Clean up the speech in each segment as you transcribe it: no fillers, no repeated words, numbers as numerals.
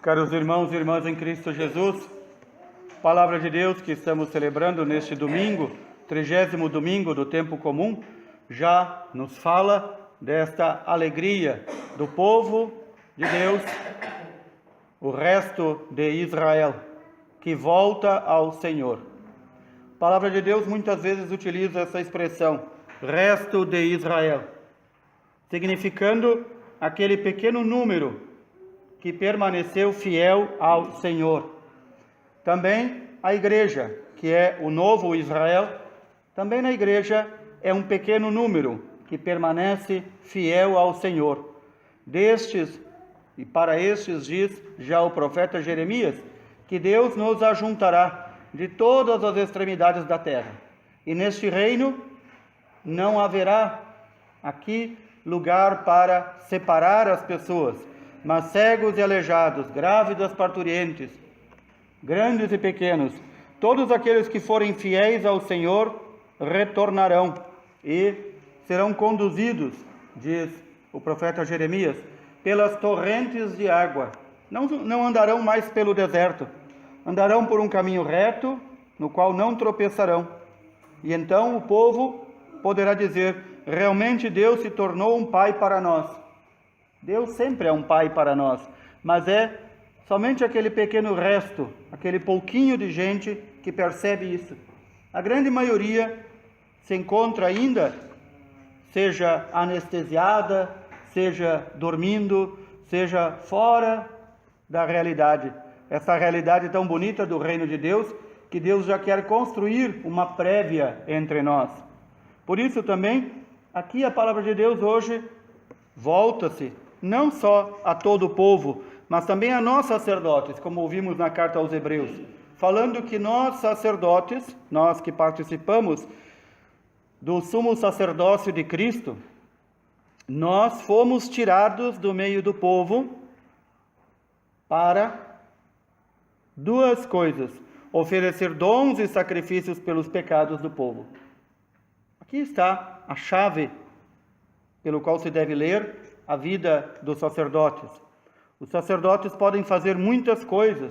Caros irmãos e irmãs em Cristo Jesus, Palavra de Deus que estamos celebrando neste domingo, 30º domingo do tempo comum, já nos fala desta alegria do povo de Deus, o resto de Israel, que volta ao Senhor. A Palavra de Deus muitas vezes utiliza essa expressão, resto de Israel, significando aquele pequeno número que permaneceu fiel ao Senhor. Também a igreja, que é o novo Israel, também na igreja é um pequeno número que permanece fiel ao Senhor. Destes, e para estes diz já o profeta Jeremias, que Deus nos ajuntará de todas as extremidades da terra. E neste reino não haverá aqui lugar para separar as pessoas, mas cegos e aleijados, grávidas parturientes, grandes e pequenos, todos aqueles que forem fiéis ao Senhor retornarão e serão conduzidos, diz o profeta Jeremias, pelas torrentes de água. Não andarão mais pelo deserto, andarão por um caminho reto, no qual não tropeçarão. E então o povo poderá dizer, realmente Deus se tornou um pai para nós. Deus sempre é um pai para nós, mas é somente aquele pequeno resto, aquele pouquinho de gente que percebe isso. A grande maioria se encontra ainda, seja anestesiada, seja dormindo, seja fora da realidade. Essa realidade tão bonita do reino de Deus, que Deus já quer construir uma prévia entre nós. Por isso também, aqui a palavra de Deus hoje volta-se não só a todo o povo, mas também a nós sacerdotes, como ouvimos na carta aos Hebreus, falando que nós sacerdotes, nós que participamos do sumo sacerdócio de Cristo, nós fomos tirados do meio do povo para duas coisas: oferecer dons e sacrifícios pelos pecados do povo. Aqui está a chave pelo qual se deve ler a vida dos sacerdotes. Os sacerdotes podem fazer muitas coisas,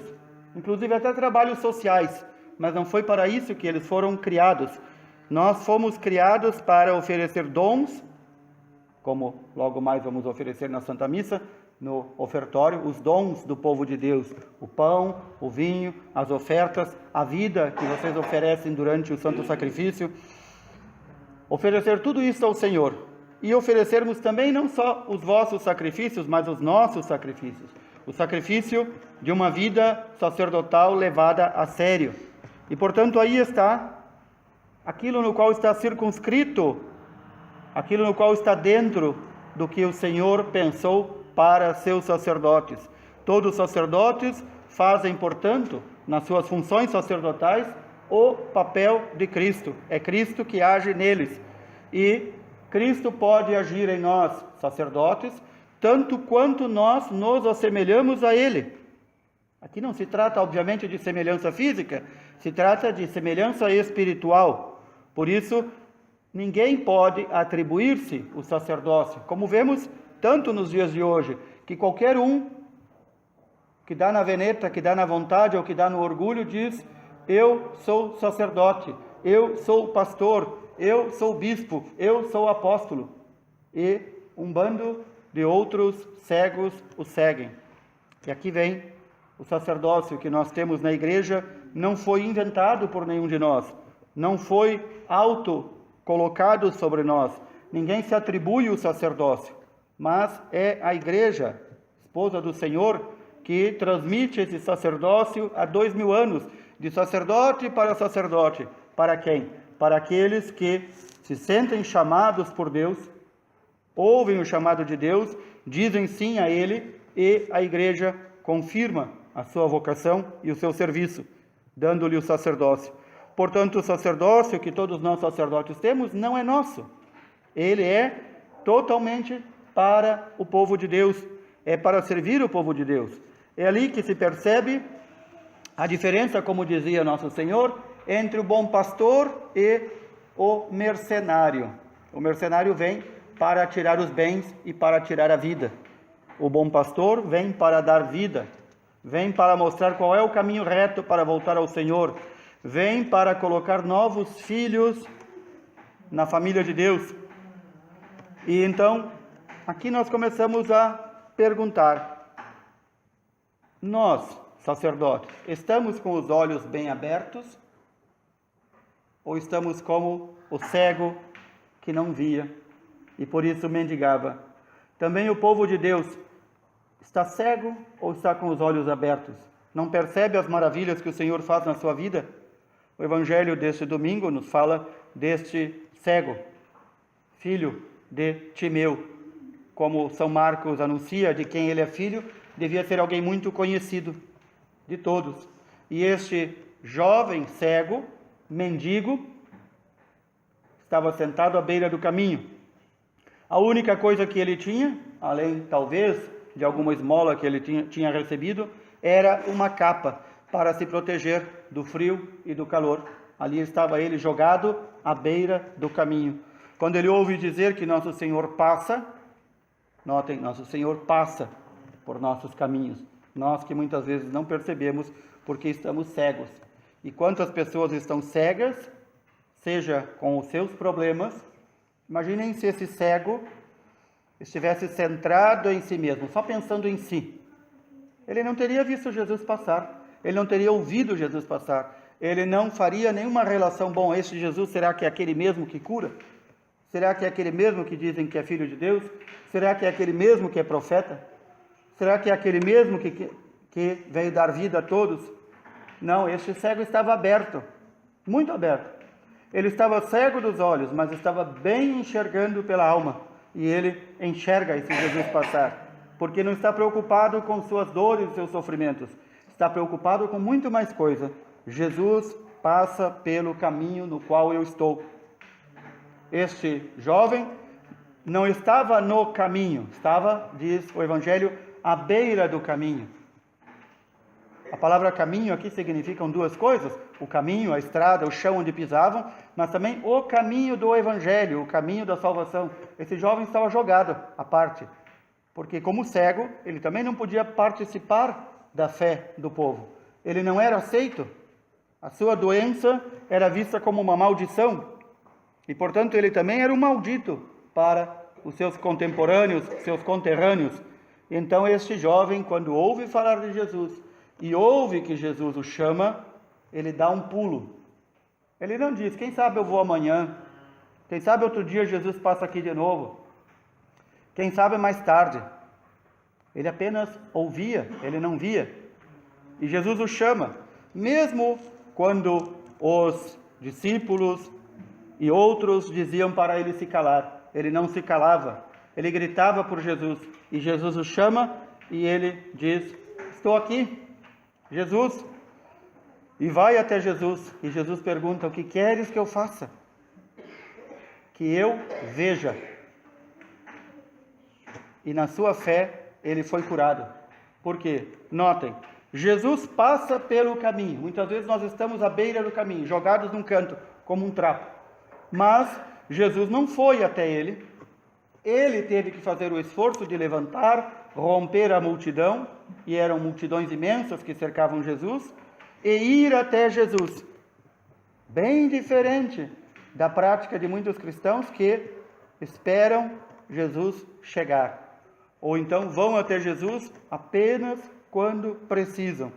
inclusive até trabalhos sociais, mas não foi para isso que eles foram criados. Nós fomos criados para oferecer dons, como logo mais vamos oferecer na Santa Missa, no ofertório, os dons do povo de Deus, o pão, o vinho, as ofertas, a vida que vocês oferecem durante o Santo Sacrifício. Oferecer tudo isso ao Senhor. E oferecermos também não só os vossos sacrifícios, mas os nossos sacrifícios. O sacrifício de uma vida sacerdotal levada a sério. E, portanto, aí está aquilo no qual está circunscrito, aquilo no qual está dentro do que o Senhor pensou para seus sacerdotes. Todos os sacerdotes fazem, portanto, nas suas funções sacerdotais, o papel de Cristo. É Cristo que age neles. E Cristo pode agir em nós, sacerdotes, tanto quanto nós nos assemelhamos a Ele. Aqui não se trata, obviamente, de semelhança física, se trata de semelhança espiritual. Por isso, ninguém pode atribuir-se o sacerdócio, como vemos tanto nos dias de hoje, que qualquer um que dá na veneta, que dá na vontade ou que dá no orgulho, diz, eu sou sacerdote, eu sou pastor, eu sou bispo, eu sou apóstolo. E um bando de outros cegos o seguem. E aqui vem o sacerdócio que nós temos na igreja, não foi inventado por nenhum de nós, não foi auto-colocado sobre nós, ninguém se atribui o sacerdócio, mas é a igreja, esposa do Senhor, que transmite esse sacerdócio há 2000 anos, de sacerdote para sacerdote. Para quem? Para aqueles que se sentem chamados por Deus, ouvem o chamado de Deus, dizem sim a Ele, e a igreja confirma a sua vocação e o seu serviço, dando-lhe o sacerdócio. Portanto, o sacerdócio que todos nós sacerdotes temos não é nosso. Ele é totalmente para o povo de Deus, é para servir o povo de Deus. É ali que se percebe a diferença, como dizia nosso Senhor, entre o bom pastor e o mercenário. O mercenário vem para tirar os bens e para tirar a vida. O bom pastor vem para dar vida. vem para mostrar qual é o caminho reto para voltar ao Senhor, vem para colocar novos filhos na família de Deus. E então, aqui nós começamos a perguntar: nós, sacerdotes, estamos com os olhos bem abertos? Ou estamos como o cego que não via e por isso mendigava? Também o povo de Deus está cego ou está com os olhos abertos? Não percebe as maravilhas que o Senhor faz na sua vida? O evangelho deste domingo nos fala deste cego, filho de Timeu. Como São Marcos anuncia de quem ele é filho, devia ser alguém muito conhecido de todos. E este jovem cego, mendigo, estava sentado à beira do caminho. A única coisa que ele tinha, além talvez de alguma esmola que ele tinha recebido, era uma capa para se proteger do frio e do calor. Ali estava ele jogado à beira do caminho. Quando ele ouve dizer que Nosso Senhor passa, notem, Nosso Senhor passa por nossos caminhos. Nós que muitas vezes não percebemos porque estamos cegos. E quantas pessoas estão cegas, seja com os seus problemas. Imaginem se esse cego estivesse centrado em si mesmo, só pensando em si. Ele não teria visto Jesus passar, ele não teria ouvido Jesus passar, ele não faria nenhuma relação. Bom, este Jesus, será que é aquele mesmo que cura? Será que é aquele mesmo que dizem que é filho de Deus? Será que é aquele mesmo que é profeta? Será que é aquele mesmo que veio dar vida a todos? Não, este cego estava aberto, muito aberto. Ele estava cego dos olhos, mas estava bem enxergando pela alma. E ele enxerga esse Jesus passar, porque não está preocupado com suas dores e seus sofrimentos. Está preocupado com muito mais coisa. Jesus passa pelo caminho no qual eu estou. Este jovem não estava no caminho, estava, diz o Evangelho, à beira do caminho. A palavra caminho aqui significam duas coisas: o caminho, a estrada, o chão onde pisavam, mas também o caminho do Evangelho, o caminho da salvação. Esse jovem estava jogado à parte, porque como cego, ele também não podia participar da fé do povo. Ele não era aceito, a sua doença era vista como uma maldição, e portanto ele também era um maldito para os seus contemporâneos, seus conterrâneos. Então este jovem, quando ouve falar de Jesus, e ouve que Jesus o chama, ele dá um pulo. Ele não diz: quem sabe eu vou amanhã, quem sabe outro dia Jesus passa aqui de novo, quem sabe mais tarde. Ele apenas ouvia, ele não via. E Jesus o chama, mesmo quando os discípulos e outros diziam para ele se calar. Ele não se calava, ele gritava por Jesus. E Jesus o chama e ele diz: estou aqui, Jesus. E vai até Jesus. E Jesus pergunta: o que queres que eu faça? Que eu veja. E na sua fé ele foi curado. Por quê? Notem, Jesus passa pelo caminho. Muitas vezes nós estamos à beira do caminho, jogados num canto, como um trapo. Mas Jesus não foi até ele. Ele teve que fazer o esforço de levantar, romper a multidão, e eram multidões imensas que cercavam Jesus, e ir até Jesus. Bem diferente da prática de muitos cristãos que esperam Jesus chegar. Ou então vão até Jesus apenas quando precisam.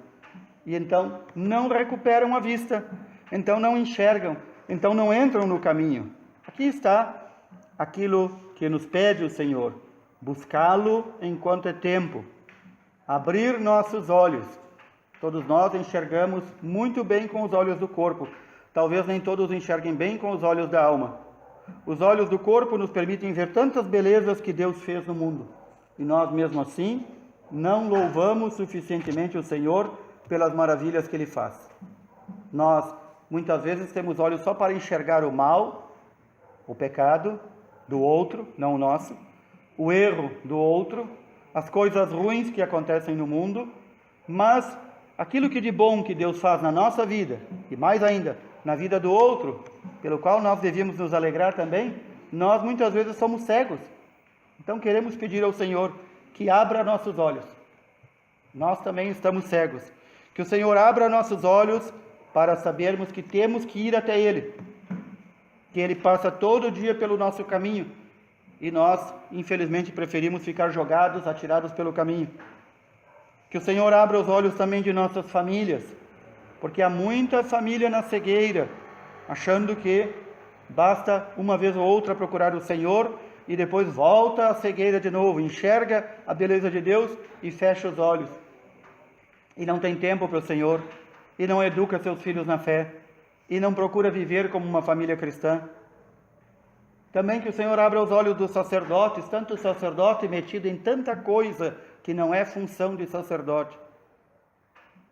E então não recuperam a vista, então não enxergam, então não entram no caminho. Aqui está aquilo que nos pede o Senhor: buscá-lo enquanto é tempo, abrir nossos olhos. Todos nós enxergamos muito bem com os olhos do corpo, talvez nem todos enxerguem bem com os olhos da alma. Os olhos do corpo nos permitem ver tantas belezas que Deus fez no mundo, e nós mesmo assim não louvamos suficientemente o Senhor pelas maravilhas que Ele faz. Nós muitas vezes temos olhos só para enxergar o mal, o pecado do outro, não o nosso, o erro do outro, as coisas ruins que acontecem no mundo, mas aquilo que de bom que Deus faz na nossa vida, e mais ainda, na vida do outro, pelo qual nós devíamos nos alegrar também, nós muitas vezes somos cegos. Então queremos pedir ao Senhor que abra nossos olhos, Nós também estamos cegos. Que o Senhor abra nossos olhos para sabermos que temos que ir até Ele. Que Ele passa todo dia pelo nosso caminho e nós, infelizmente, preferimos ficar jogados, atirados pelo caminho. Que o Senhor abra os olhos também de nossas famílias, porque há muita família na cegueira, achando que basta uma vez ou outra procurar o Senhor e depois volta à cegueira de novo, enxerga a beleza de Deus e fecha os olhos. E não tem tempo para o Senhor, e não educa seus filhos na fé, e não procura viver como uma família cristã. Também que o Senhor abra os olhos dos sacerdotes, tanto o sacerdote metido em tanta coisa que não é função de sacerdote,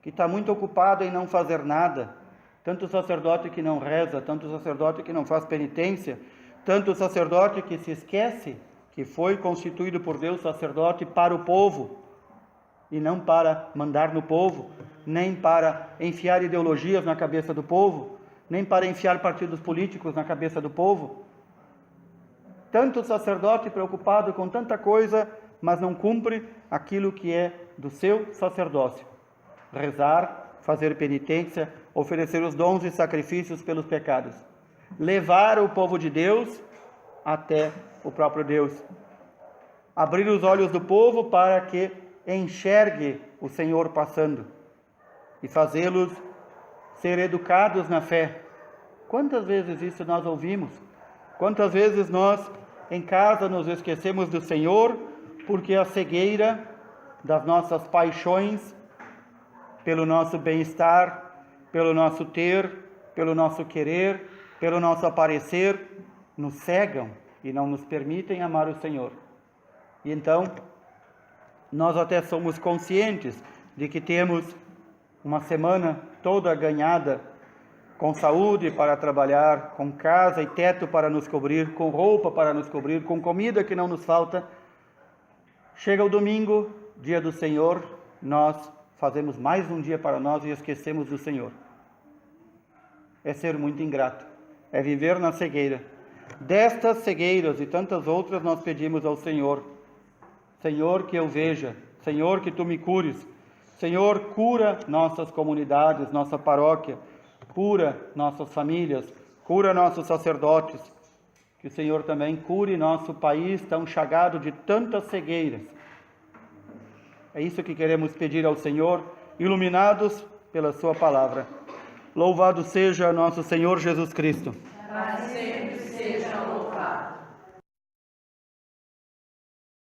que está muito ocupado em não fazer nada, tanto o sacerdote que não reza, tanto o sacerdote que não faz penitência, tanto o sacerdote que se esquece que foi constituído por Deus sacerdote para o povo, e não para mandar no povo, nem para enfiar ideologias na cabeça do povo, nem para enfiar partidos políticos na cabeça do povo. Tanto o sacerdote preocupado com tanta coisa, mas não cumpre aquilo que é do seu sacerdócio: rezar, fazer penitência, oferecer os dons e sacrifícios pelos pecados, levar o povo de Deus até o próprio Deus, abrir os olhos do povo para que enxergue o Senhor passando e fazê-los ser educados na fé. Quantas vezes isso nós ouvimos? Quantas vezes nós em casa nos esquecemos do Senhor porque a cegueira das nossas paixões pelo nosso bem-estar, pelo nosso ter, pelo nosso querer, pelo nosso aparecer, nos cegam e não nos permitem amar o Senhor. E então, nós até somos conscientes de que temos uma semana toda ganhada com saúde para trabalhar, com casa e teto para nos cobrir, com roupa para nos cobrir, com comida que não nos falta. Chega o domingo, dia do Senhor, nós fazemos mais um dia para nós e esquecemos do Senhor. É ser muito ingrato, é viver na cegueira. Destas cegueiras e tantas outras nós pedimos ao Senhor: Senhor, que eu veja, Senhor, que Tu me cures, Senhor, cura nossas comunidades, nossa paróquia, cura nossas famílias, cura nossos sacerdotes, que o Senhor também cure nosso país tão chagado de tantas cegueiras. É isso que queremos pedir ao Senhor, iluminados pela Sua palavra. Louvado seja nosso Senhor Jesus Cristo. Para sempre seja louvado.